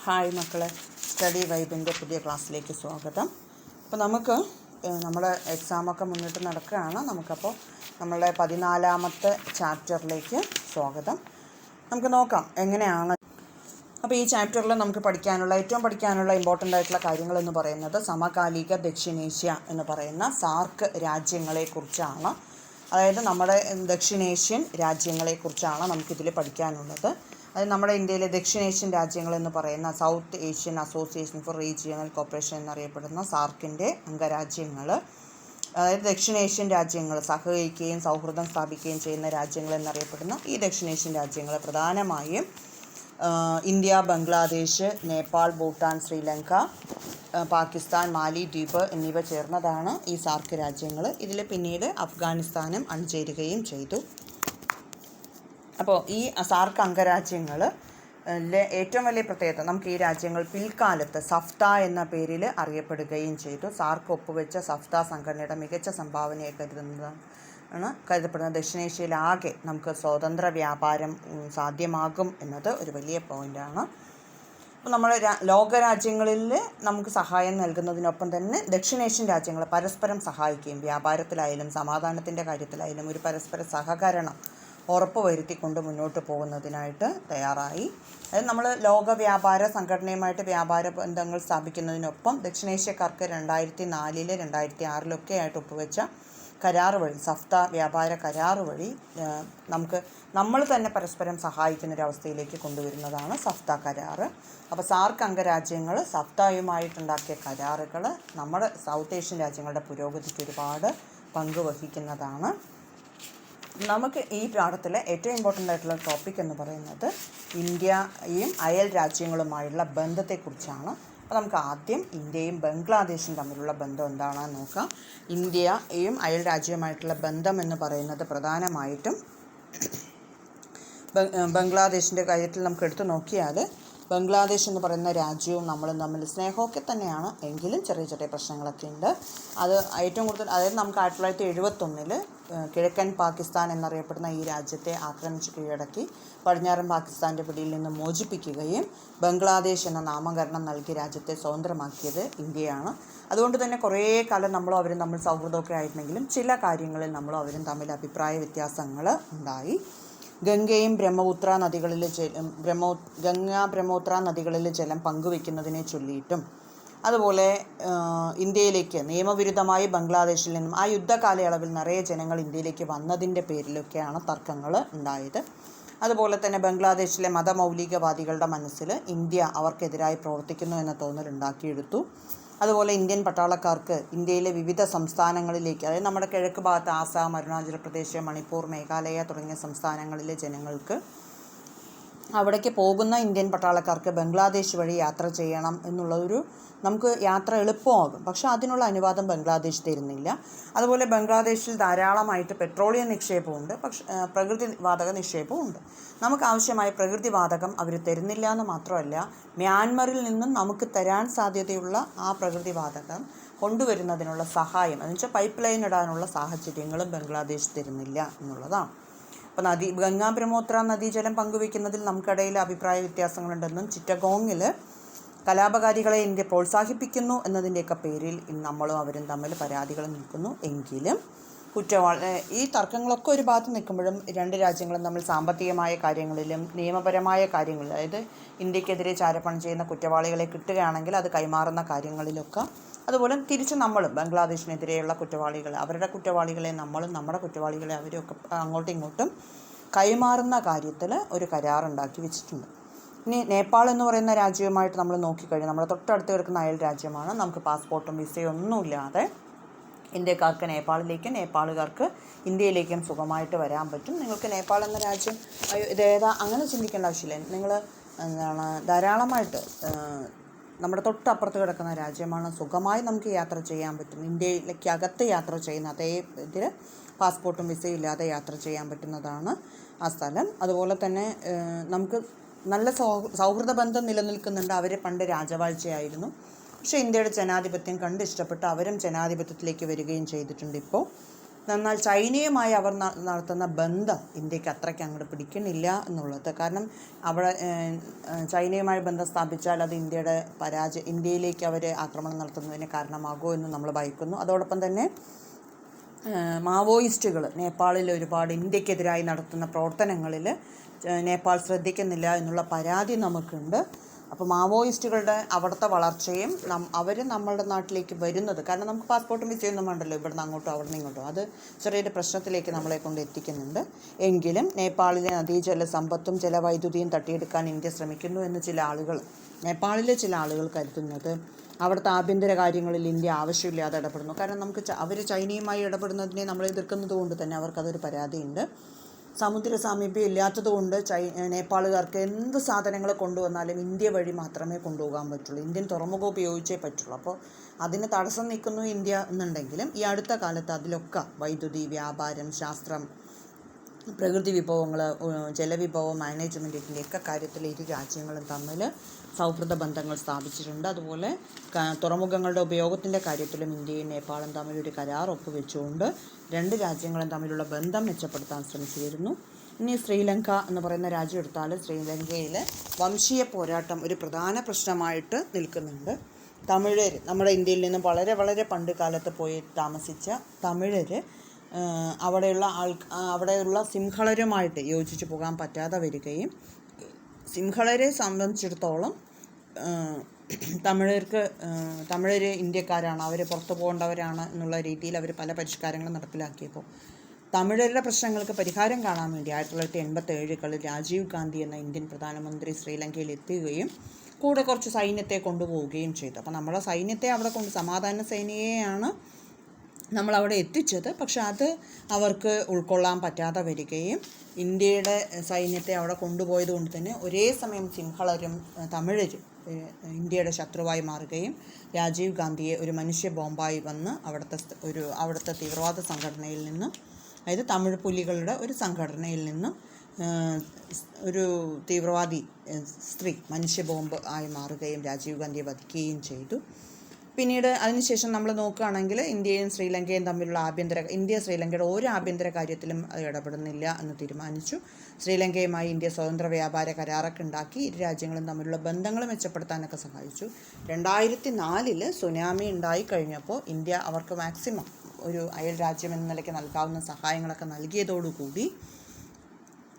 Hi മക്കളെ, study വൈബിൻ്റെ പുതിയ ക്ലാസ്സിലേക്ക് സ്വാഗതം. അപ്പോൾ നമുക്ക് നമ്മുടെ എക്സാമൊക്കെ മുന്നിട്ട് നടക്കുകയാണ്. നമുക്കപ്പോൾ നമ്മളുടെ 14ാമത്തെ ചാപ്റ്ററിലേക്ക് സ്വാഗതം. നമുക്ക് നോക്കാം എങ്ങനെയാണ്. അപ്പോൾ ഈ ചാപ്റ്ററിൽ നമുക്ക് ഏറ്റവും പഠിക്കാനുള്ള ഇമ്പോർട്ടൻ്റ് ആയിട്ടുള്ള കാര്യങ്ങളെന്ന് പറയുന്നത് സമകാലിക ദക്ഷിണേഷ്യ എന്ന് പറയുന്ന സാർക്ക് രാജ്യങ്ങളെക്കുറിച്ചാണ്. അതായത് നമ്മുടെ ദക്ഷിണേഷ്യൻ രാജ്യങ്ങളെക്കുറിച്ചാണ് നമുക്കിതിൽ പഠിക്കാനുള്ളത്. അത് നമ്മുടെ ഇന്ത്യയിലെ ദക്ഷിണേഷ്യൻ രാജ്യങ്ങളെന്ന് പറയുന്ന south Asian association for regional corporation എന്നറിയപ്പെടുന്ന സാർക്കിൻ്റെ അംഗരാജ്യങ്ങൾ, അതായത് ദക്ഷിണേഷ്യൻ രാജ്യങ്ങൾ സഹകരിക്കുകയും സൗഹൃദം സ്ഥാപിക്കുകയും ചെയ്യുന്ന രാജ്യങ്ങൾ എന്നറിയപ്പെടുന്ന ഈ ദക്ഷിണേഷ്യൻ രാജ്യങ്ങൾ പ്രധാനമായും ഇന്ത്യ, ബംഗ്ലാദേശ്, നേപ്പാൾ, ഭൂട്ടാൻ, ശ്രീലങ്ക, പാകിസ്ഥാൻ, മാലി ദ്വീപ് എന്നിവ ചേർന്നതാണ് ഈ സാർക്ക് രാജ്യങ്ങൾ. ഇതിൽ പിന്നീട് അഫ്ഗാനിസ്ഥാനും അണിചേരുകയും ചെയ്തു. അപ്പോൾ ഈ സാർക്ക് അംഗരാജ്യങ്ങൾ ഏറ്റവും വലിയ പ്രത്യേകത, നമുക്ക് ഈ രാജ്യങ്ങൾ പിൽക്കാലത്ത് സഫ്ത എന്ന പേരിൽ അറിയപ്പെടുകയും ചെയ്തു. സാർക്ക് ഒപ്പുവെച്ച സഫ്ത സംഘടനയുടെ മികച്ച സംഭാവനയെ കരുതപ്പെടുന്നത് ദക്ഷിണേഷ്യയിലാകെ നമുക്ക് സ്വതന്ത്ര വ്യാപാരം സാധ്യമാകും എന്നത് ഒരു വലിയ പോയിൻ്റാണ്. അപ്പോൾ നമ്മൾ ലോകരാജ്യങ്ങളിൽ നമുക്ക് സഹായം നൽകുന്നതിനൊപ്പം തന്നെ ദക്ഷിണേഷ്യൻ രാജ്യങ്ങൾ പരസ്പരം സഹായിക്കുകയും വ്യാപാരത്തിലായാലും സമാധാനത്തിൻ്റെ കാര്യത്തിലായാലും ഒരു പരസ്പര സഹകരണം ഉറപ്പുവരുത്തിക്കൊണ്ട് മുന്നോട്ട് പോകുന്നതിനായിട്ട് തയ്യാറായി. അതായത് നമ്മൾ ലോക വ്യാപാര സംഘടനയുമായിട്ട് വ്യാപാര ബന്ധങ്ങൾ സ്ഥാപിക്കുന്നതിനൊപ്പം ദക്ഷിണേഷ്യക്കാർക്ക് 2004 2006 ആയിട്ട് ഒപ്പുവെച്ച കരാർ വഴി, സഫ്ത വ്യാപാര കരാർ വഴി നമ്മൾ തന്നെ പരസ്പരം സഹായിക്കുന്നൊരവസ്ഥയിലേക്ക് കൊണ്ടുവരുന്നതാണ് സഫ്ത കരാർ. അപ്പോൾ സാർക്ക് അംഗരാജ്യങ്ങൾ സഫ്തയുമായിട്ടുണ്ടാക്കിയ കരാറുകൾ നമ്മുടെ സൗത്ത് ഏഷ്യൻ രാജ്യങ്ങളുടെ പുരോഗതിക്ക് ഒരുപാട് പങ്ക് വഹിക്കുന്നതാണ്. നമുക്ക് ഈ പാഠത്തിലെ ഏറ്റവും ഇമ്പോർട്ടൻ്റ് ആയിട്ടുള്ള ടോപ്പിക് എന്ന് പറയുന്നത് ഇന്ത്യയും അയൽ രാജ്യങ്ങളുമായുള്ള ബന്ധത്തെക്കുറിച്ചാണ്. അപ്പോൾ നമുക്ക് ആദ്യം ഇന്ത്യയും ബംഗ്ലാദേശും തമ്മിലുള്ള ബന്ധം എന്താണെന്ന് നോക്കാം. ഇന്ത്യയും അയൽ രാജ്യവുമായിട്ടുള്ള ബന്ധം എന്ന് പറയുന്നത് പ്രധാനമായിട്ടും ബംഗ്ലാദേശിൻ്റെ കാര്യത്തിൽ നമുക്ക് എടുത്തു നോക്കിയാൽ ബംഗ്ലാദേശ് എന്ന് പറയുന്ന രാജ്യവും നമ്മളും തമ്മിൽ സ്നേഹമൊക്കെ തന്നെയാണ്, എങ്കിലും ചെറിയ ചെറിയ പ്രശ്നങ്ങളൊക്കെ ഉണ്ട്. അത് ഏറ്റവും കൂടുതൽ, അതായത് നമുക്ക് 1971 കിഴക്കൻ പാകിസ്ഥാൻ എന്നറിയപ്പെടുന്ന ഈ രാജ്യത്തെ ആക്രമിച്ച് കീഴടക്കി പടിഞ്ഞാറൻ പാകിസ്ഥാൻ്റെ പിടിയിൽ നിന്ന് മോചിപ്പിക്കുകയും ബംഗ്ലാദേശ് എന്ന നാമകരണം നൽകി രാജ്യത്തെ സ്വതന്ത്രമാക്കിയത് ഇന്ത്യയാണ്. അതുകൊണ്ട് തന്നെ കുറേ കാലം നമ്മളും അവരും തമ്മിൽ സൗഹൃദമൊക്കെ ആയിരുന്നെങ്കിലും ചില കാര്യങ്ങളിൽ നമ്മളും അവരും തമ്മിൽ അഭിപ്രായ വ്യത്യാസങ്ങൾ ഉണ്ടായി. ഗംഗ ബ്രഹ്മപുത്ര നദികളിലെ ജലം പങ്കുവെക്കുന്നതിനെ ചൊല്ലിയിട്ടും അതുപോലെ ഇന്ത്യയിലേക്ക് നിയമവിരുദ്ധമായി ബംഗ്ലാദേശിൽ നിന്നും ആ യുദ്ധ കാലയളവിൽ നിറയെ ജനങ്ങൾ ഇന്ത്യയിലേക്ക് വന്നതിൻ്റെ പേരിലൊക്കെയാണ് തർക്കങ്ങൾ ഉണ്ടായത്. അതുപോലെ തന്നെ ബംഗ്ലാദേശിലെ മതമൗലികവാദികളുടെ മനസ്സിൽ ഇന്ത്യ അവർക്കെതിരായി പ്രവർത്തിക്കുന്നു എന്ന തോന്നലുണ്ടാക്കിയെടുത്തു. അതുപോലെ ഇന്ത്യൻ പട്ടാളക്കാർക്ക് ഇന്ത്യയിലെ വിവിധ സംസ്ഥാനങ്ങളിലേക്ക്, അതായത് നമ്മുടെ കിഴക്ക് ഭാഗത്ത് ആസാം, അരുണാചൽ പ്രദേശ്, മണിപ്പൂർ, മേഘാലയ തുടങ്ങിയ സംസ്ഥാനങ്ങളിലെ ജനങ്ങൾക്ക് അവിടേക്ക് പോകുന്ന ഇന്ത്യൻ പട്ടാളക്കാർക്ക് ബംഗ്ലാദേശ് വഴി യാത്ര ചെയ്യണം എന്നുള്ളൊരു, നമുക്ക് യാത്ര എളുപ്പമാകും, പക്ഷേ അതിനുള്ള അനുവാദം ബംഗ്ലാദേശ് തരുന്നില്ല. അതുപോലെ ബംഗ്ലാദേശിൽ ധാരാളമായിട്ട് പെട്രോളിയം നിക്ഷേപമുണ്ട്, പക്ഷേ പ്രകൃതിവാതക നിക്ഷേപമുണ്ട്. നമുക്ക് ആവശ്യമായ പ്രകൃതിവാതകം അവർ തരുന്നില്ല എന്ന് മാത്രമല്ല, മ്യാൻമറിൽ നിന്നും നമുക്ക് തരാൻ സാധ്യതയുള്ള ആ പ്രകൃതിവാതകം കൊണ്ടുവരുന്നതിനുള്ള സഹായം, എന്നുവെച്ചാൽ പൈപ്പ് ലൈൻ ഇടാനുള്ള സാഹചര്യങ്ങളും ബംഗ്ലാദേശ് തരുന്നില്ല എന്നുള്ളതാണ്. അപ്പോൾ ഗംഗാ ബ്രഹ്മപുത്ര നദീജലം പങ്കുവയ്ക്കുന്നതിൽ നമുക്കിടയിൽ അഭിപ്രായ വ്യത്യാസങ്ങളുണ്ടെന്നും ചിറ്റഗോങ്ങിൽ കലാപകാരികളെ ഇന്ത്യ പ്രോത്സാഹിപ്പിക്കുന്നു എന്നതിൻ്റെയൊക്കെ പേരിൽ നമ്മളും അവരും തമ്മിൽ പരാതികൾ നിൽക്കുന്നു. എങ്കിലും ഈ തർക്കങ്ങളൊക്കെ ഒരു ഭാഗത്ത് നിൽക്കുമ്പോഴും രണ്ട് രാജ്യങ്ങളും തമ്മിൽ സാമ്പത്തികമായ കാര്യങ്ങളിലും നിയമപരമായ കാര്യങ്ങളിൽ, അതായത് ഇന്ത്യക്കെതിരെ ചാരപ്പണി ചെയ്യുന്ന കുറ്റവാളികളെ കിട്ടുകയാണെങ്കിൽ അത് കൈമാറുന്ന കാര്യങ്ങളിലൊക്കെ, അതുപോലെ തിരിച്ച് നമ്മളും ബംഗ്ലാദേശിനെതിരെയുള്ള അവരുടെ കുറ്റവാളികളെ നമ്മളും നമ്മുടെ കുറ്റവാളികളെ അവരൊക്കെ അങ്ങോട്ടും ഇങ്ങോട്ടും കൈമാറുന്ന കാര്യത്തിൽ ഒരു കരാറുണ്ടാക്കി വെച്ചിട്ടുണ്ട്. ഇനി നേപ്പാൾ എന്ന് പറയുന്ന രാജ്യവുമായിട്ട് നമ്മൾ നോക്കിക്കഴിഞ്ഞാൽ നമ്മുടെ തൊട്ടടുത്ത് കിടക്കുന്ന അയൽ രാജ്യമാണ്. നമുക്ക് പാസ്പോർട്ടും വിസയും ഒന്നുമില്ലാതെ ഇന്ത്യക്കാർക്ക് നേപ്പാളിലേക്കും നേപ്പാളുകാർക്ക് ഇന്ത്യയിലേക്കും സുഖമായിട്ട് വരാൻ പറ്റും. നിങ്ങൾക്ക് നേപ്പാൾ എന്ന രാജ്യം ഇതേതാ അങ്ങനെ ചിന്തിക്കേണ്ട ആവശ്യമില്ല. നിങ്ങൾ ധാരാളമായിട്ട് നമ്മുടെ തൊട്ടപ്പുറത്ത് കിടക്കുന്ന രാജ്യമാണ്, സുഖമായി നമുക്ക് യാത്ര ചെയ്യാൻ പറ്റും. ഇന്ത്യയിലേക്ക് അകത്ത് യാത്ര ചെയ്യുന്ന അതേ ഇതിൽ പാസ്പോർട്ടും വിസയും ഇല്ലാതെ യാത്ര ചെയ്യാൻ പറ്റുന്നതാണ് ആ സ്ഥലം. അതുപോലെ തന്നെ നമുക്ക് നല്ല സൗഹൃദ ബന്ധം നിലനിൽക്കുന്നുണ്ട്. അവർ പണ്ട് രാജവാഴ്ചയായിരുന്നു, പക്ഷേ ഇന്ത്യയുടെ ജനാധിപത്യം കണ്ട് ഇഷ്ടപ്പെട്ട് അവരും ജനാധിപത്യത്തിലേക്ക് വരികയും ചെയ്തിട്ടുണ്ട്. ഇപ്പോൾ എന്നാൽ ചൈനയുമായി അവർ നടത്തുന്ന ബന്ധം ഇന്ത്യക്ക് അത്രയ്ക്ക് അങ്ങോട്ട് പിടിക്കണില്ല എന്നുള്ളത്. കാരണം അവിടെ ചൈനയുമായി ബന്ധം സ്ഥാപിച്ചാൽ അത് ഇന്ത്യയിലേക്ക് അവർ ആക്രമണം നടത്തുന്നതിന് കാരണമാകുമോ എന്ന് നമ്മൾ ഭയക്കുന്നു. അതോടൊപ്പം തന്നെ മാവോയിസ്റ്റുകൾ നേപ്പാളിൽ ഒരുപാട് ഇന്ത്യക്കെതിരായി നടത്തുന്ന പ്രവർത്തനങ്ങളിൽ നേപ്പാൾ ശ്രദ്ധിക്കുന്നില്ല എന്നുള്ള പരാതി നമുക്കുണ്ട്. അപ്പോൾ മാവോയിസ്റ്റുകളുടെ അവിടുത്തെ വളർച്ചയും അവർ നമ്മളുടെ നാട്ടിലേക്ക് വരുന്നത്, കാരണം നമുക്ക് പാസ്പോർട്ടും വിസയൊന്നും വേണ്ടല്ലോ ഇവിടുന്ന് അങ്ങോട്ടോ അവിടെ നിന്ന് ഇങ്ങോട്ടോ, അത് ചെറിയൊരു പ്രശ്നത്തിലേക്ക് നമ്മളെ കൊണ്ട് എത്തിക്കുന്നുണ്ട്. എങ്കിലും നേപ്പാളിലെ നദീജല സമ്പത്തും ജലവൈദ്യുതിയും തട്ടിയെടുക്കാൻ ഇന്ത്യ ശ്രമിക്കുന്നു എന്ന് നേപ്പാളിലെ ചില ആളുകൾ കരുതുന്നത് അവിടുത്തെ ആഭ്യന്തര കാര്യങ്ങളിൽ ഇന്ത്യ ആവശ്യമില്ലാതെ ഇടപെടുന്നു. കാരണം അവർ ചൈനയുമായി ഇടപെടുന്നതിനെ നമ്മൾ എതിർക്കുന്നത് കൊണ്ട് തന്നെ അവർക്കതൊരു പരാതിയുണ്ട്. സമുദ്ര സാമീപ്യം ഇല്ലാത്തതുകൊണ്ട് നേപ്പാളുകാർക്ക് എന്ത് സാധനങ്ങൾ കൊണ്ടുവന്നാലും ഇന്ത്യ വഴി മാത്രമേ കൊണ്ടുപോകാൻ പറ്റുള്ളൂ, ഇന്ത്യൻ തുറമുഖം ഉപയോഗിച്ചേ പറ്റുള്ളൂ. അപ്പോൾ അതിന് തടസ്സം നിൽക്കുന്നു ഇന്ത്യ എന്നുണ്ടെങ്കിലും ഈ അടുത്ത കാലത്ത് അതിലൊക്കെ വൈദ്യുതി, വ്യാപാരം, ശാസ്ത്രം, പ്രകൃതി വിഭവങ്ങൾ, ജലവിഭവ മാനേജ്മെൻറ്റിൻ്റെയൊക്കെ കാര്യത്തിൽ ഇരു രാജ്യങ്ങളും തമ്മിൽ സൗഹൃദ ബന്ധങ്ങൾ സ്ഥാപിച്ചിട്ടുണ്ട്. അതുപോലെ തുറമുഖങ്ങളുടെ ഉപയോഗത്തിൻ്റെ കാര്യത്തിലും ഇന്ത്യയും നേപ്പാളും തമ്മിൽ ഒരു കരാർ ഒപ്പുവെച്ചുകൊണ്ട് രണ്ട് രാജ്യങ്ങളും തമ്മിലുള്ള ബന്ധം മെച്ചപ്പെടുത്താൻ ശ്രമിച്ചു വരുന്നു. ഇനി ശ്രീലങ്ക എന്ന് പറയുന്ന രാജ്യം എടുത്താൽ ശ്രീലങ്കയിൽ വംശീയ പോരാട്ടം ഒരു പ്രധാന പ്രശ്നമായിട്ട് നിൽക്കുന്നുണ്ട്. തമിഴർ നമ്മുടെ ഇന്ത്യയിൽ നിന്നും വളരെ വളരെ പണ്ട് കാലത്ത് പോയി താമസിച്ച തമിഴർ അവിടെയുള്ള സിംഹളരുമായിട്ട് യോജിച്ചു പോകാൻ പറ്റാതെ വരികയും സിംഹളരെ സംബന്ധിച്ചിടത്തോളം തമിഴർ ഇന്ത്യക്കാരാണ്, അവർ പുറത്തു പോകേണ്ടവരാണ് എന്നുള്ള രീതിയിൽ അവർ പല പരിഷ്കാരങ്ങളും നടപ്പിലാക്കിയപ്പോൾ തമിഴരുടെ പ്രശ്നങ്ങൾക്ക് പരിഹാരം കാണാൻ വേണ്ടി 1987 രാജീവ് ഗാന്ധി എന്ന ഇന്ത്യൻ പ്രധാനമന്ത്രി ശ്രീലങ്കയിൽ എത്തുകയും കൂടെ കുറച്ച് സൈന്യത്തെ കൊണ്ടുപോവുകയും ചെയ്തു. അപ്പോൾ നമ്മളെ സൈന്യത്തെ അവിടെ സമാധാന സേനയെയാണ് നമ്മളവിടെ എത്തിച്ചത്. പക്ഷെ അത് അവർക്ക് ഉൾക്കൊള്ളാൻ പറ്റാതെ വരികയും ഇന്ത്യയുടെ സൈന്യത്തെ അവിടെ കൊണ്ടുപോയത് കൊണ്ട് തന്നെ ഒരേ സമയം സിംഹളരും തമിഴരും ഇന്ത്യയുടെ ശത്രുവായി മാറുകയും രാജീവ് ഗാന്ധിയെ ഒരു മനുഷ്യ ബോംബായി വന്ന് അവിടുത്തെ തീവ്രവാദ സംഘടനയിൽ നിന്നും, അതായത് തമിഴ് പുലികളുടെ ഒരു സംഘടനയിൽ നിന്നും ഒരു തീവ്രവാദി സ്ത്രീ മനുഷ്യ ബോംബ് ആയി മാറുകയും രാജീവ് ഗാന്ധിയെ വധിക്കുകയും ചെയ്തു. പിന്നീട് അതിനുശേഷം നമ്മൾ നോക്കുകയാണെങ്കിൽ ഇന്ത്യയും ശ്രീലങ്കയും തമ്മിലുള്ള ഇന്ത്യ ശ്രീലങ്കയുടെ ഒരു ആഭ്യന്തര കാര്യത്തിലും ഇടപെടുന്നില്ല എന്ന് തീരുമാനിച്ചു. ശ്രീലങ്കയുമായി ഇന്ത്യ സ്വതന്ത്ര വ്യാപാര കരാറൊക്കെ ഉണ്ടാക്കി ഇരു രാജ്യങ്ങളും തമ്മിലുള്ള ബന്ധങ്ങൾ മെച്ചപ്പെടുത്താനൊക്കെ സഹായിച്ചു. 2004 സുനാമി ഉണ്ടായി കഴിഞ്ഞപ്പോൾ ഇന്ത്യ അവർക്ക് മാക്സിമം ഒരു അയൽ രാജ്യം എന്ന നിലയ്ക്ക് നൽകാവുന്ന സഹായങ്ങളൊക്കെ നൽകിയതോടുകൂടി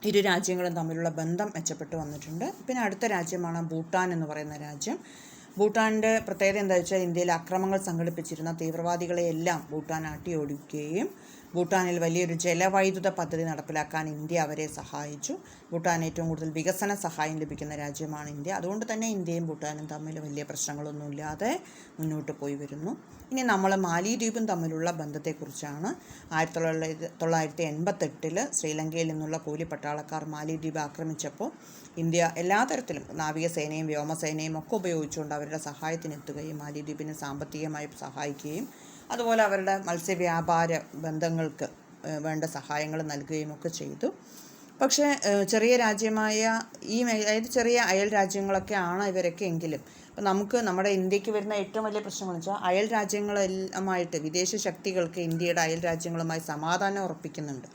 ഇരു രാജ്യങ്ങളും തമ്മിലുള്ള ബന്ധം മെച്ചപ്പെട്ടു വന്നിട്ടുണ്ട്. പിന്നെ അടുത്ത രാജ്യമാണ് ഭൂട്ടാൻ എന്ന് പറയുന്ന രാജ്യം. ഭൂട്ടാൻ്റെ പ്രത്യേകത എന്താ വെച്ചാൽ ഇന്ത്യയിൽ അക്രമങ്ങൾ സംഘടിപ്പിച്ചിരുന്ന തീവ്രവാദികളെയെല്ലാം ഭൂട്ടാൻ ആട്ടിയോടിക്കുകയും ഭൂട്ടാനിൽ വലിയൊരു ജലവൈദ്യുത പദ്ധതി നടപ്പിലാക്കാൻ ഇന്ത്യ അവരെ സഹായിച്ചു. ഭൂട്ടാൻ ഏറ്റവും കൂടുതൽ വികസന സഹായം ലഭിക്കുന്ന രാജ്യമാണ് ഇന്ത്യ. അതുകൊണ്ട് തന്നെ ഇന്ത്യയും ഭൂട്ടാനും തമ്മിൽ വലിയ പ്രശ്നങ്ങളൊന്നുമില്ലാതെ മുന്നോട്ട് പോയി വരുന്നു. ഇനി നമ്മൾ മാലിദ്വീപും തമ്മിലുള്ള ബന്ധത്തെക്കുറിച്ചാണ്. 1988 ശ്രീലങ്കയിൽ നിന്നുള്ള കൂലി പട്ടാളക്കാർ മാലിദ്വീപ് ആക്രമിച്ചപ്പോൾ ഇന്ത്യ എല്ലാ തരത്തിലും നാവികസേനയും വ്യോമസേനയും ഒക്കെ ഉപയോഗിച്ചുകൊണ്ട് അവരുടെ സഹായത്തിനെത്തുകയും മാലിദ്വീപിനെ സാമ്പത്തികമായി സഹായിക്കുകയും അതുപോലെ അവരുടെ മത്സ്യവ്യാപാര ബന്ധങ്ങൾക്ക് വേണ്ട സഹായങ്ങൾ നൽകുകയും ഒക്കെ ചെയ്തു. പക്ഷേ ചെറിയ രാജ്യമായ അതായത് ചെറിയ അയൽ രാജ്യങ്ങളൊക്കെയാണ് ഇവരൊക്കെ എങ്കിലും ഇപ്പം നമ്മുടെ ഇന്ത്യക്ക് വരുന്ന ഏറ്റവും വലിയ പ്രശ്നമെന്ന് വെച്ചാൽ അയൽ രാജ്യങ്ങളെല്ലാമായിട്ട് വിദേശ ശക്തികൾക്ക് ഇന്ത്യയുടെ അയൽ രാജ്യങ്ങളുമായി സമാധാനം ഉറപ്പിക്കുന്നുണ്ട്.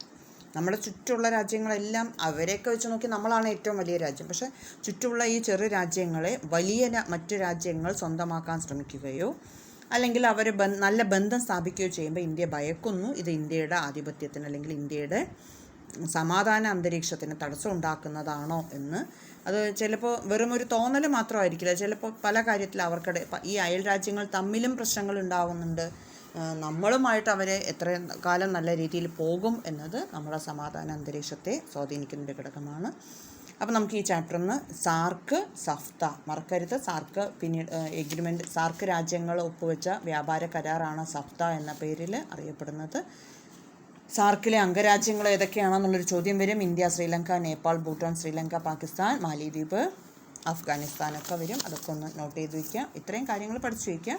നമ്മുടെ ചുറ്റുമുള്ള രാജ്യങ്ങളെല്ലാം അവരെയൊക്കെ വെച്ച് നോക്കി നമ്മളാണ് ഏറ്റവും വലിയ രാജ്യം. പക്ഷേ ചുറ്റുമുള്ള ഈ ചെറു രാജ്യങ്ങളെ വലിയ മറ്റു രാജ്യങ്ങൾ സ്വന്തമാക്കാൻ ശ്രമിക്കുകയോ അല്ലെങ്കിൽ അവർ നല്ല ബന്ധം സ്ഥാപിക്കുകയോ ചെയ്യുമ്പോൾ ഇന്ത്യ ഭയക്കുന്നു ഇത് ഇന്ത്യയുടെ ആധിപത്യത്തിന് അല്ലെങ്കിൽ ഇന്ത്യയുടെ സമാധാന അന്തരീക്ഷത്തിന് തടസ്സം ഉണ്ടാക്കുന്നതാണോ എന്ന്. അത് ചിലപ്പോൾ വെറും ഒരു തോന്നൽ മാത്രമായിരിക്കില്ല, ചിലപ്പോൾ പല കാര്യത്തിൽ ഈ അയൽ രാജ്യങ്ങൾ തമ്മിലും പ്രശ്നങ്ങൾ ഉണ്ടാകുന്നുണ്ട്. നമ്മളുമായിട്ട് അവരെ എത്ര കാലം നല്ല രീതിയിൽ പോകും എന്നത് നമ്മുടെ സമാധാന അന്തരീക്ഷത്തെ സ്വാധീനിക്കുന്നൊരു ഘടകമാണ്. അപ്പോൾ നമുക്ക് ഈ ചാപ്റ്ററിന് സാർക്ക് സഫ്ത മറക്കരുത്. സാർക്ക് പിന്നീട് സാർക്ക് രാജ്യങ്ങൾ ഒപ്പുവെച്ച വ്യാപാര കരാറാണ് സഫ്ത എന്ന പേരിൽ അറിയപ്പെടുന്നത്. സാർക്കിലെ അംഗരാജ്യങ്ങൾ ഏതൊക്കെയാണെന്നുള്ളൊരു ചോദ്യം വരും. ഇന്ത്യ, ശ്രീലങ്ക, നേപ്പാൾ, ഭൂട്ടാൻ, ശ്രീലങ്ക, പാകിസ്ഥാൻ, മാലിദ്വീപ്, അഫ്ഗാനിസ്ഥാനൊക്കെ വരും. അതൊക്കെ ഒന്ന് നോട്ട് ചെയ്ത് വയ്ക്കുക. ഇത്രയും കാര്യങ്ങൾ പഠിച്ചു വയ്ക്കുക.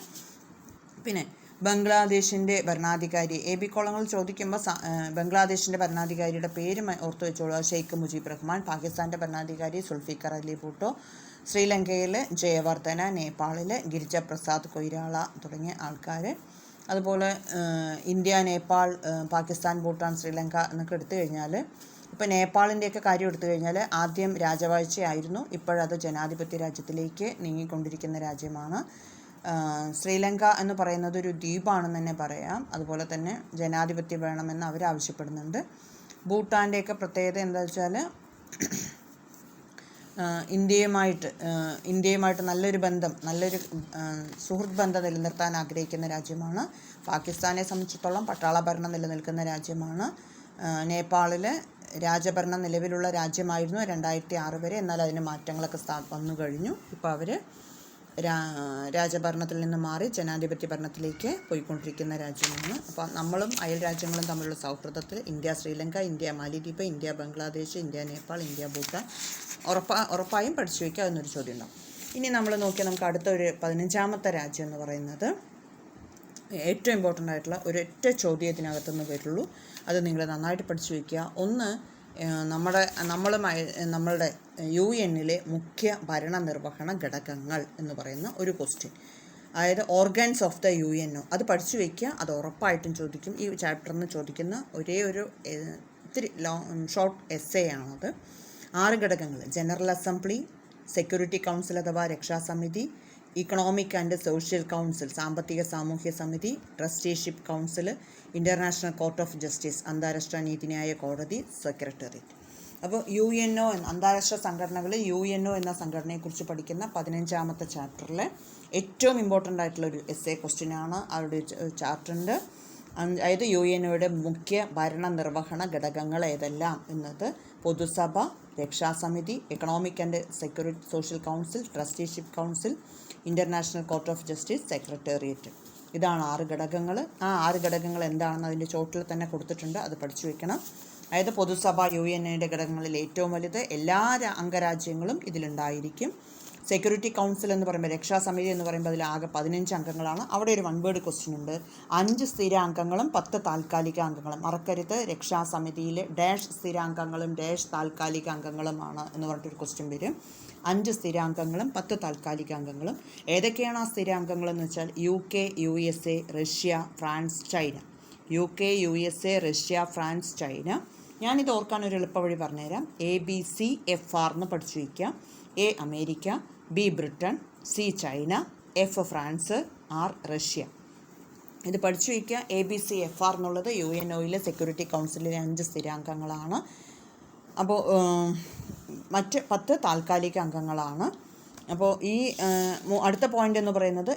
പിന്നെ ബംഗ്ലാദേശിൻ്റെ ഭരണാധികാരി AB കോളങ്ങൾ ചോദിക്കുമ്പോൾ ബംഗ്ലാദേശിൻ്റെ ഭരണാധികാരിയുടെ പേര് ഓർത്തു വെച്ചോളൂ, ഷെയ്ഖ് മുജീബ് റഹ്മാൻ. പാകിസ്ഥാൻ്റെ ഭരണാധികാരി സുൽഫിക്കർ അലി ഭൂട്ടോ. ശ്രീലങ്കയിൽ ജയവർദ്ധന. നേപ്പാളിൽ ഗിരിജ പ്രസാദ് കൊയ്രാള തുടങ്ങിയ ആൾക്കാർ. അതുപോലെ ഇന്ത്യ, നേപ്പാൾ, പാകിസ്ഥാൻ, ഭൂട്ടാൻ, ശ്രീലങ്ക എന്നൊക്കെ എടുത്തു കഴിഞ്ഞാൽ, ഇപ്പോൾ നേപ്പാളിൻ്റെയൊക്കെ കാര്യം എടുത്തു കഴിഞ്ഞാൽ ആദ്യം രാജവാഴ്ചയായിരുന്നു, ഇപ്പോഴത് ജനാധിപത്യ രാജ്യത്തിലേക്ക് നീങ്ങിക്കൊണ്ടിരിക്കുന്ന രാജ്യമാണ്. ശ്രീലങ്ക എന്ന് പറയുന്നത് ഒരു ദ്വീപാണെന്ന് തന്നെ പറയാം. അതുപോലെ തന്നെ ജനാധിപത്യം വേണമെന്ന് അവർ ആവശ്യപ്പെടുന്നുണ്ട്. ഭൂട്ടാൻ്റെയൊക്കെ പ്രത്യേകത എന്താ വെച്ചാൽ ഇന്ത്യയുമായിട്ട് നല്ലൊരു സുഹൃത്ത് ബന്ധം നിലനിർത്താൻ ആഗ്രഹിക്കുന്ന രാജ്യമാണ്. പാകിസ്ഥാനെ സംബന്ധിച്ചിടത്തോളം പട്ടാള ഭരണം നിലനിൽക്കുന്ന രാജ്യമാണ്. നേപ്പാളിൽ രാജഭരണം നിലവിലുള്ള രാജ്യമായിരുന്നു 2006 വരെ. എന്നാൽ അതിന് മാറ്റങ്ങളൊക്കെ വന്നു കഴിഞ്ഞു. ഇപ്പോൾ അവർ രാജഭരണത്തിൽ നിന്ന് മാറി ജനാധിപത്യ ഭരണത്തിലേക്ക് പോയിക്കൊണ്ടിരിക്കുന്ന രാജ്യമാണ്. അപ്പോൾ നമ്മളും അയൽ രാജ്യങ്ങളും തമ്മിലുള്ള സൗഹൃദത്തിൽ ഇന്ത്യ ശ്രീലങ്ക, ഇന്ത്യ മാലിദ്വീപ്, India Bangladesh, India Nepal, India Bhutan ഉറപ്പായും പഠിച്ചു വയ്ക്കുക എന്നൊരു ചോദ്യം ഉണ്ടാവും. ഇനി നമ്മൾ നോക്കിയാൽ നമുക്ക് അടുത്ത ഒരു 15ാമത്തെ രാജ്യം എന്ന് പറയുന്നത് ഏറ്റവും ഇമ്പോർട്ടൻ്റ് ആയിട്ടുള്ള ഒരൊറ്റ ചോദ്യത്തിനകത്തുനിന്ന് വരുള്ളൂ. അത് നിങ്ങൾ നന്നായിട്ട് പഠിച്ചു വയ്ക്കുക. ഒന്ന്, നമ്മളുടെ UN-ലെ മുഖ്യ ഭരണനിർവഹണ ഘടകങ്ങൾ എന്ന് പറയുന്ന ഒരു ക്വസ്റ്റ്യൻ, അതായത് ഓർഗൻസ് ഓഫ് ദ UNO, അത് പഠിച്ചു വയ്ക്കുക. അത് ഉറപ്പായിട്ടും ചോദിക്കും. ഈ ചാപ്റ്ററിൽ നിന്ന് ചോദിക്കുന്ന ഒരേ ഒരു ഇത്തിരി ഷോർട്ട് എസ്സേ ആണത്. 6 ഘടകങ്ങൾ: ജനറൽ അസംബ്ലി, സെക്യൂരിറ്റി കൗൺസിൽ അഥവാ രക്ഷാസമിതി, ഇക്കണോമിക് ആൻഡ് സോഷ്യൽ കൗൺസിൽ സാമ്പത്തിക സാമൂഹ്യ സമിതി, trusteeship council, international court of justice അന്താരാഷ്ട്ര നീതിന്യായ കോടതി, സെക്രട്ടേറിയറ്റ്. അപ്പോൾ UNO അന്താരാഷ്ട്ര സംഘടനകളിൽ UNO എന്ന സംഘടനയെക്കുറിച്ച് പഠിക്കുന്ന 15ാമത്തെ ചാപ്റ്ററിലെ ഏറ്റവും ഇമ്പോർട്ടൻ്റ് ആയിട്ടുള്ളൊരു എസ്സേ ക്വസ്റ്റ്യനാണ് അവരുടെ ചാപ്റ്ററിൻ്റെ. അതായത് UNOയുടെ മുഖ്യ ഭരണനിർവഹണ ഘടകങ്ങൾ ഏതെല്ലാം എന്നത്: പൊതുസഭ, രക്ഷാസമിതി, economic and social council, trusteeship council, international court of justice, secretariat. ഇതാണ് 6 ഘടകങ്ങൾ. ആ 6 ഘടകങ്ങൾ എന്താണെന്ന് അതിൻ്റെ ചോട്ടിൽ തന്നെ കൊടുത്തിട്ടുണ്ട്. അത് പഠിച്ചു വയ്ക്കണം. അതായത് പൊതുസഭ UNOയുടെ ഘടകങ്ങളിൽ ഏറ്റവും വലുത്. എല്ലാ അംഗരാജ്യങ്ങളും ഇതിലുണ്ടായിരിക്കും. സെക്യൂരിറ്റി കൗൺസിൽ എന്ന് പറയുമ്പോൾ, രക്ഷാസമിതി എന്ന് പറയുമ്പോൾ അതിൽ ആകെ 15 അംഗങ്ങളാണ്. അവിടെ ഒരു 1 വേർഡ് ക്വസ്റ്റ്യൻ ഉണ്ട്. 5 സ്ഥിരാംഗങ്ങളും 10 താൽക്കാലിക അംഗങ്ങളും. മറക്കരുത്, രക്ഷാസമിതിയിൽ ഡാഷ് സ്ഥിരാംഗങ്ങളും ഡാഷ് താൽക്കാലിക അംഗങ്ങളുമാണ് എന്ന് പറഞ്ഞിട്ടൊരു ക്വസ്റ്റ്യൻ വരും. 5 സ്ഥിരാംഗങ്ങളും 10 താൽക്കാലിക അംഗങ്ങളും. ഏതൊക്കെയാണ് ആ സ്ഥിരാംഗങ്ങളെന്ന് വെച്ചാൽ UK, USA, Russia, France, China. UK, USA, Russia, France, China. ഞാനിത് ഓർക്കാൻ ഒരു എളുപ്പവഴി പറഞ്ഞുതരാം. ABCFR എന്ന് പഠിച്ചു വയ്ക്കുക. A America, B Britain, C China, F France, R Russia. ഇത് പഠിച്ചു വയ്ക്കുക. ABCFR എന്നുള്ളത് UNOയിലെ സെക്യൂരിറ്റി കൗൺസിലിലെ 5 സ്ഥിരാംഗങ്ങളാണ്. അപ്പോൾ മറ്റ് 10 താൽക്കാലിക അംഗങ്ങളാണ്. അപ്പോൾ ഈ അടുത്ത പോയിന്റ് എന്ന് പറയുന്നത്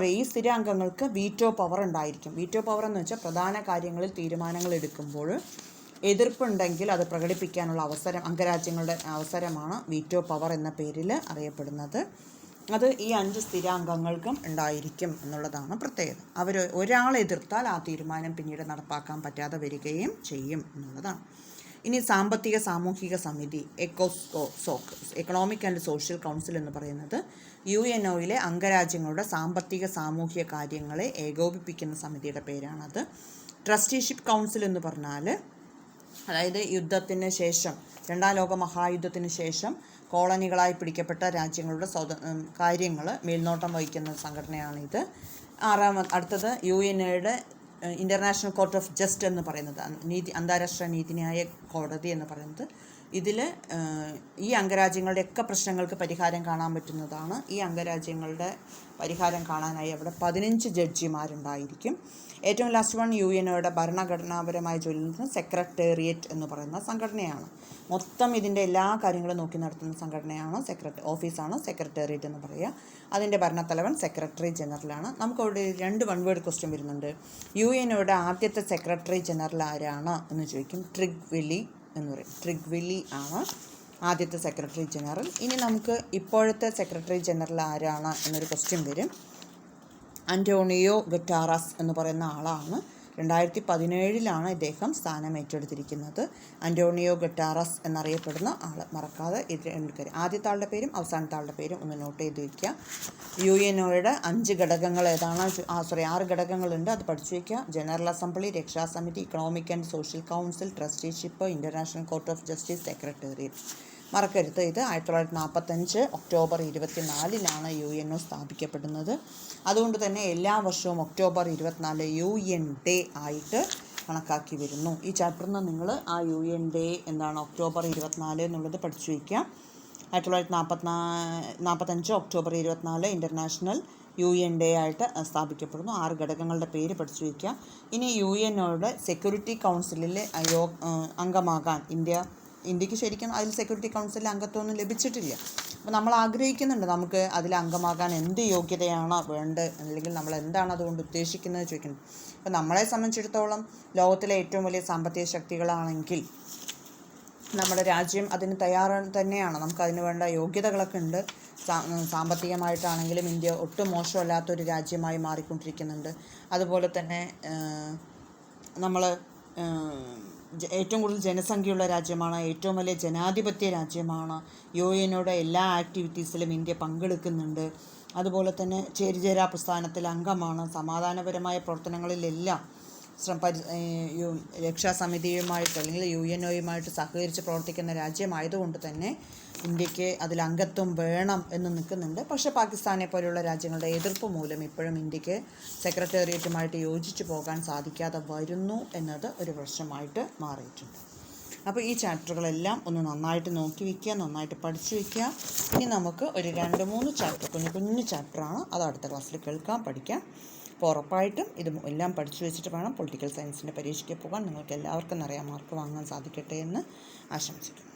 ഈ സ്ഥിരാംഗങ്ങൾക്ക് വീറ്റോ പവർ ഉണ്ടായിരിക്കും. വീറ്റോ പവർ എന്ന് വെച്ചാൽ പ്രധാന കാര്യങ്ങളിൽ തീരുമാനങ്ങൾ എടുക്കുമ്പോൾ എതിർപ്പുണ്ടെങ്കിൽ അത് പ്രകടിപ്പിക്കാനുള്ള അംഗരാജ്യങ്ങളുടെ അവസരമാണ് വീറ്റോ പവർ എന്ന പേരിൽ അറിയപ്പെടുന്നത്. അത് ഈ 5 സ്ഥിരാംഗങ്ങൾക്കും ഉണ്ടായിരിക്കും എന്നുള്ളതാണ് പ്രത്യേകത. ഒരാൾ എതിർത്താൽ ആ തീരുമാനം പിന്നീട് നടപ്പാക്കാൻ പറ്റാതെ വരികയും ചെയ്യും എന്നുള്ളതാണ്. ഇനി സാമ്പത്തിക സാമൂഹിക സമിതി, എക്കണോമിക് ആൻഡ് സോഷ്യൽ കൗൺസിൽ എന്ന് പറയുന്നത് UNOയിലെ അംഗരാജ്യങ്ങളുടെ സാമ്പത്തിക സാമൂഹിക കാര്യങ്ങളെ ഏകോപിപ്പിക്കുന്ന സമിതിയുടെ പേരാണത്. ട്രസ്റ്റിഷിപ്പ് കൗൺസിൽ എന്ന് പറഞ്ഞാൽ, അതായത് യുദ്ധത്തിന് ശേഷം, 2ാം ലോക മഹായുദ്ധത്തിന് ശേഷം കോളനികളായി പിടിക്കപ്പെട്ട രാജ്യങ്ങളുടെ കാര്യങ്ങൾ മേൽനോട്ടം വഹിക്കുന്ന സംഘടനയാണിത്. അടുത്തത് UNOയുടെ ഇൻ്റർനാഷണൽ കോർട്ട് ഓഫ് ജസ്റ്റ് എന്ന് പറയുന്നത്, അന്താരാഷ്ട്ര നീതിന്യായ കോടതി എന്ന് പറയുന്നത്. ഇതിൽ ഈ അംഗരാജ്യങ്ങളുടെയൊക്കെ പ്രശ്നങ്ങൾക്ക് പരിഹാരം കാണാൻ പറ്റുന്നതാണ്. ഈ അംഗരാജ്യങ്ങളുടെ പരിഹാരം കാണാനായി അവിടെ 15 ജഡ്ജിമാരുണ്ടായിരിക്കും. ഏറ്റവും ലാസ്റ്റ് വൺ UNOയുടെ ഭരണഘടനാപരമായ ജോലി നടത്തുന്ന സെക്രട്ടേറിയറ്റ് എന്ന് പറയുന്ന സംഘടനയാണ്. മൊത്തം ഇതിൻ്റെ എല്ലാ കാര്യങ്ങളും നോക്കി നടത്തുന്ന സംഘടനയാണ്, ഓഫീസാണ് സെക്രട്ടേറിയറ്റ് എന്ന് പറയുക. അതിൻ്റെ ഭരണത്തലവൻ സെക്രട്ടറി ജനറലാണ്. നമുക്കവിടെ 2 1 വേർഡ് ക്വസ്റ്റ്യൻ വരുന്നുണ്ട്. UNOയുടെ ആദ്യത്തെ സെക്രട്ടറി ജനറൽ ആരാണ് എന്ന് ചോദിക്കും. ട്രിഗ്വില്ലി എന്ന് പറയും. ട്രിഗ്വില്ലി ആണ് ആദ്യത്തെ സെക്രട്ടറി ജനറൽ. ഇനി നമുക്ക് ഇപ്പോഴത്തെ സെക്രട്ടറി ജനറൽ ആരാണ് എന്നൊരു ക്വസ്റ്റ്യൻ വരും. അന്റോണിയോ ഗുട്ടാറസ് എന്ന് പറയുന്ന ആളാണ്. 2017 ഇദ്ദേഹം സ്ഥാനം ഏറ്റെടുത്തിരിക്കുന്നത്. അന്റോണിയോ ഗുട്ടാറസ് എന്നറിയപ്പെടുന്ന ആൾ. മറക്കാതെ ഇത് കാര്യം, ആദ്യത്തെ ആളുടെ പേരും അവസാനത്തെ ആളുടെ പേരും ഒന്ന് നോട്ട് ചെയ്ത് വയ്ക്കുക. UNOയുടെ 5 ഘടകങ്ങൾ ഏതാണ്? 6 ഘടകങ്ങളുണ്ട്, അത് പഠിച്ചു വയ്ക്കുക. ജനറൽ അസംബ്ലി, രക്ഷാസമിതി, economic and social council, trusteeship, international court of justice, secretariat. മറക്കരുത്. ഇത് 1945 ഒക്ടോബർ 24 UNO സ്ഥാപിക്കപ്പെടുന്നത്. അതുകൊണ്ട് തന്നെ എല്ലാ വർഷവും ഒക്ടോബർ 24 UN ഡേ ആയിട്ട് കണക്കാക്കി വരുന്നു. ഈ ചാപ്റ്ററിൽ നിന്ന് നിങ്ങൾ ആ UN ഡേ എന്താണ് ഒക്ടോബർ 24 എന്നുള്ളത് പഠിച്ചു വയ്ക്കുക. 1945 ഒക്ടോബർ 24 ഇൻ്റർനാഷണൽ UN ഡേ ആയിട്ട് സ്ഥാപിക്കപ്പെടുന്നു. 6 ഘടകങ്ങളുടെ പേര് പഠിച്ചു വയ്ക്കുക. ഇനി UNOയുടെ സെക്യൂരിറ്റി കൗൺസിലിൽ അംഗമാകാൻ ഇന്ത്യക്ക് ശരിക്കും അതിൽ സെക്യൂരിറ്റി കൗൺസിലിൽ അംഗത്വമൊന്നും ലഭിച്ചിട്ടില്ല. അപ്പോൾ നമ്മൾ ആഗ്രഹിക്കുന്നുണ്ട് നമുക്ക് അതിൽ അംഗമാകാൻ എന്ത് യോഗ്യതയാണ് വേണ്ടത്, അല്ലെങ്കിൽ നമ്മൾ എന്താണ് അതുകൊണ്ട് ഉദ്ദേശിക്കുന്നത് ചോദിക്കുന്നത്. അപ്പോൾ നമ്മളെ സംബന്ധിച്ചിടത്തോളം ലോകത്തിലെ ഏറ്റവും വലിയ സാമ്പത്തിക ശക്തികളാണെങ്കിൽ നമ്മുടെ രാജ്യം അതിന് തന്നെയാണ്. നമുക്ക് അതിന് വേണ്ട യോഗ്യതകളൊക്കെ ഉണ്ട്. സാമ്പത്തികമായിട്ടാണെങ്കിലും ഇന്ത്യ ഒട്ടും മോശമല്ലാത്തൊരു രാജ്യമായി മാറിക്കൊണ്ടിരിക്കുന്നുണ്ട്. അതുപോലെ തന്നെ നമ്മൾ ഏറ്റവും കൂടുതൽ ജനസംഖ്യയുള്ള രാജ്യമാണ്, ഏറ്റവും വലിയ ജനാധിപത്യ രാജ്യമാണ്. UNOയുടെ എല്ലാ ആക്ടിവിറ്റീസിലും ഇന്ത്യ പങ്കെടുക്കുന്നുണ്ട്. അതുപോലെ തന്നെ ചേരിചേരാ പ്രസ്ഥാനത്തിൽ അംഗമാണ്. സമാധാനപരമായ പ്രവർത്തനങ്ങളിലെല്ലാം രക്ഷാസമിതിയുമായിട്ട് അല്ലെങ്കിൽ UNOയുമായിട്ട് സഹകരിച്ച് പ്രവർത്തിക്കുന്ന രാജ്യമായതുകൊണ്ട് തന്നെ ഇന്ത്യക്ക് അതിൽ അംഗത്വം വേണം എന്ന് നിൽക്കുന്നുണ്ട്. പക്ഷേ പാകിസ്ഥാനെ പോലെയുള്ള രാജ്യങ്ങളുടെ എതിർപ്പ് മൂലം ഇപ്പോഴും ഇന്ത്യക്ക് സെക്രട്ടേറിയറ്റുമായിട്ട് യോജിച്ച് പോകാൻ സാധിക്കാതെ വരുന്നു എന്നത് ഒരു പ്രശ്നമായിട്ട് മാറിയിട്ടുണ്ട്. അപ്പോൾ ഈ ചാപ്റ്ററുകളെല്ലാം ഒന്ന് നന്നായിട്ട് നോക്കി വയ്ക്കുക, നന്നായിട്ട് പഠിച്ചു വയ്ക്കുക. ഇനി നമുക്ക് ഒരു 2-3 ചാപ്റ്റർ, കുഞ്ഞു ചാപ്റ്ററാണ്, അത് അടുത്ത ക്ലാസ്സിൽ കേൾക്കാം, പഠിക്കാം. അപ്പോൾ ഉറപ്പായിട്ടും ഇത് എല്ലാം പഠിച്ചു വെച്ചിട്ട് വേണം പൊളിറ്റിക്കൽ സയൻസിൻ്റെ പരീക്ഷയ്ക്ക് പോകാൻ. നിങ്ങൾക്ക് എല്ലാവർക്കും നിറയെ മാർക്ക് വാങ്ങാൻ സാധിക്കട്ടെ എന്ന് ആശംസിക്കുന്നു.